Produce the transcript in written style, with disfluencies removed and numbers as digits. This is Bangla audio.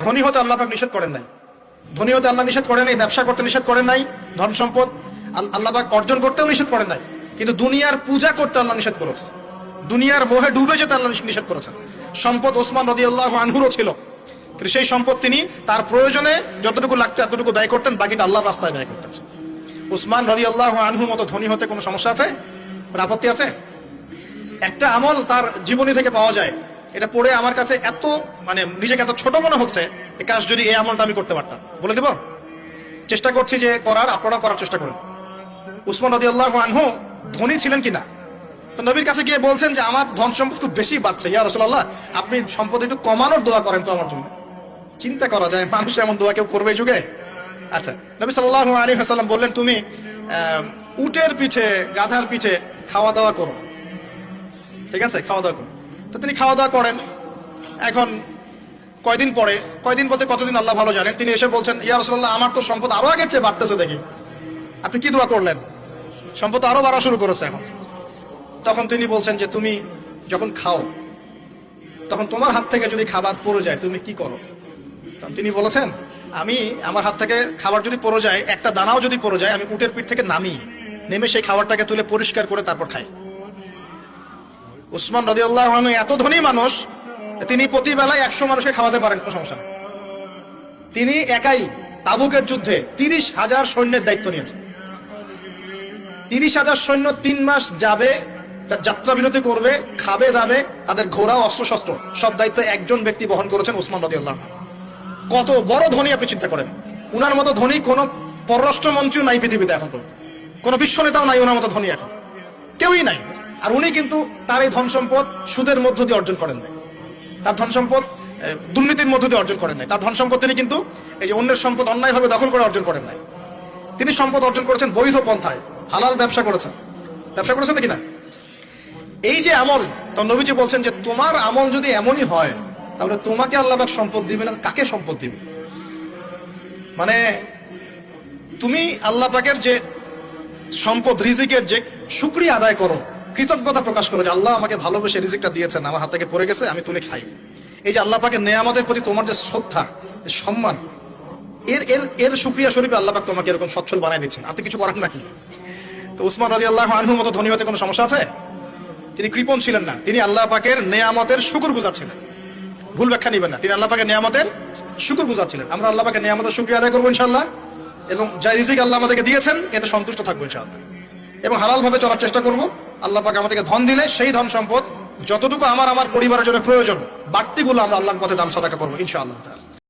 ধনী হতে আল্লাহ পাক নিষেধ করেন নাই, ধনী হতে আল্লাহ নিষেধ করেন নাই, ব্যবসা করতে নিষেধ করেন নাই, ধন সম্পদ আল্লাহ পাক অর্জন করতেও নিষেধ করেন নাই, কিন্তু দুনিয়ার পূজা করতে আল্লাহ নিষেধ করেছেন, দুনিয়ার মোহে ডুবে যেতে আল্লাহ নিষেধ করেছেন। সম্পদ ওসমান রাদিয়াল্লাহু আনহুরও ছিল, কিন্তু সেই সম্পদ তিনি তার প্রয়োজনে যতটুকু লাগতো এতটুকু ব্যয় করতেন, বাকিটা আল্লাহর রাস্তায় ব্যয় করতেন। ওসমান রাদিয়াল্লাহু আনহুর মতো ধনী হতে কোনো সমস্যা আছে? আপত্তি আছে? একটা আমল তার জীবনী থেকে পাওয়া যায়, এটা পড়ে আমার কাছে এত নিজেকে এত ছোট মনে হচ্ছে, কাশ যদি এই আমলটা আমি করতে পারতাম। বলে দেব, চেষ্টা করছি যে করার, আপনারা করার চেষ্টা করেন। উসমান রাদিয়াল্লাহু আনহু ধনী ছিলেন কিনা, তো নবীর কাছে গিয়ে বলছেন যে আমার ধন সম্পদ খুব বেশি বাড়ছে, ইয়া রাসূলুল্লাহ আপনি সম্পদ একটু কমানোর দোয়া করেন তো আমার জন্য। চিন্তা করা যায় মানুষ এমন দোয়া কেউ করবে এই যুগে? আচ্ছা, নবী সাল্লাল্লাহু আলাইহি ওয়াসাল্লাম বললেন তুমি উটের পিঠে, গাধার পিঠে খাওয়া দাওয়া করো, ঠিক আছে, খাওয়া দাওয়া করো। তো তিনি খাওয়া দাওয়া করেন। এখন কয়দিন পরে, কয়দিন বলতে কতদিন আল্লাহ ভালো জানেন, তিনি এসে বলছেন ইয়া রাসূলুল্লাহ আমার তো সম্পদ আরো আগের চেয়ে বাড়তেছে, দেখি আপনি কি দোয়া করলেন, সম্পদ আরো বাড়া শুরু করেছে এখন। তখন তিনি বলছেন যে তুমি যখন খাও তখন তোমার হাত থেকে যদি খাবার পড়ে যায় তুমি কি করো? তখন তিনি বলেছেন আমি আমার হাত থেকে খাবার যদি পড়ে যায়, একটা দানাও যদি পড়ে যায়, আমি উটের পিঠ থেকে নেমে সেই খাবারটাকে তুলে পরিষ্কার করে তারপর খাই। উসমান রাদিয়াল্লাহু আনহু এত ধনী মানুষ, তিনি প্রতি বেলায় 100 মানুষকে খাওয়াতে পারেন, কোনো সমস্যা নেই। তিনি একাই তাবুকের যুদ্ধে 30,000 সৈন্যের দায়িত্ব নিয়েছেন। 30,000 সৈন্য 3 মাস যাবে, যাত্রা বিরতি করবে, খাবে দাবে, তাদের ঘোড়া অস্ত্রশস্ত্র সব দায়িত্ব একজন ব্যক্তি বহন করেছেন, ওসমান রাদিয়াল্লাহু আনহু। কত বড় ধনী আপনি চিন্তা করেন, উনার মতো ধনী কোন পররাষ্ট্রমন্ত্রীও নাই পৃথিবীতে এখন পর্যন্ত, কোন বিশ্ব নেতাও নাই ওনার মতো ধনী, এখন কেউই নাই। আর উনি কিন্তু তার এই ধন সম্পদ সুদের মধ্য দিয়ে অর্জন করেন নাই, তার ধন সম্পদ দুর্নীতির মধ্য দিয়ে অর্জন করেন নাই, তার ধন সম্পদ তিনি কিন্তু এই যে অন্যের সম্পদ অন্যায়ভাবে দখল করে অর্জন করেন নাই। তিনি সম্পদ অর্জন করেছেন বৈধ পন্থায়, হালাল ব্যবসা করেছেন নাকি না? এই যে আমল, তো নবীজি বলছেন যে তোমার আমল যদি এমনই হয় তাহলে তোমাকে আল্লাহ পাক সম্পদ দিবে না, কাকে সম্পদ দিবে? মানে তুমি আল্লাহ পাকের যে সম্পদ, রিজিকের যে শুকরিয়া আদায় করো, কৃতজ্ঞতা প্রকাশ করো যে আল্লাহ আমাকে ভালোবেসে রিজিকটা দিয়েছেন, আমার হাত থেকে পড়ে গেছে, আমি তুলে খাই। এই যে আল্লাহ পাকের নেয়ামতের প্রতি তোমার যে শ্রদ্ধা, সম্মান, এর এর এর শুকরিয়া স্বরূপে আল্লাহ পাক তোমাকে এরকম সচ্ছল বানায় দিচ্ছেন, আপনি কিছু করেন নাকি? তো উসমান রাদিয়াল্লাহু আনহুর মতো ধনী হতে কোনো সমস্যা আছে? তিনি কৃপণ ছিলেন না, তিনি আল্লাহ পাকের নেয়ামতের শুকরগুজার ছিলেন। ভুল ব্যাখ্যা নেবেন না, তিনি আল্লাহ পাকের নেয়ামতের শুকরগুজার ছিলেন। আমরা আল্লাহ পাকের নেয়ামতের শুকরিয়া আদায় করবো ইনশাআল্লাহ, এবং যা রিজিক আল্লাহ আমাদেরকে দিয়েছেন এতে সন্তুষ্ট থাকবো ইনশাআল্লাহ, এবং হালাল ভাবে চলার চেষ্টা করবো। আল্লাহ পাক আমাদেরকে ধন দিলে সেই ধন সম্পদ যতটুকু আমার পরিবারের জন্য প্রয়োজন, বাড়তিগুলো আমরা আল্লাহর পথে দান সাদাকা করবো ইনশাআল্লাহ।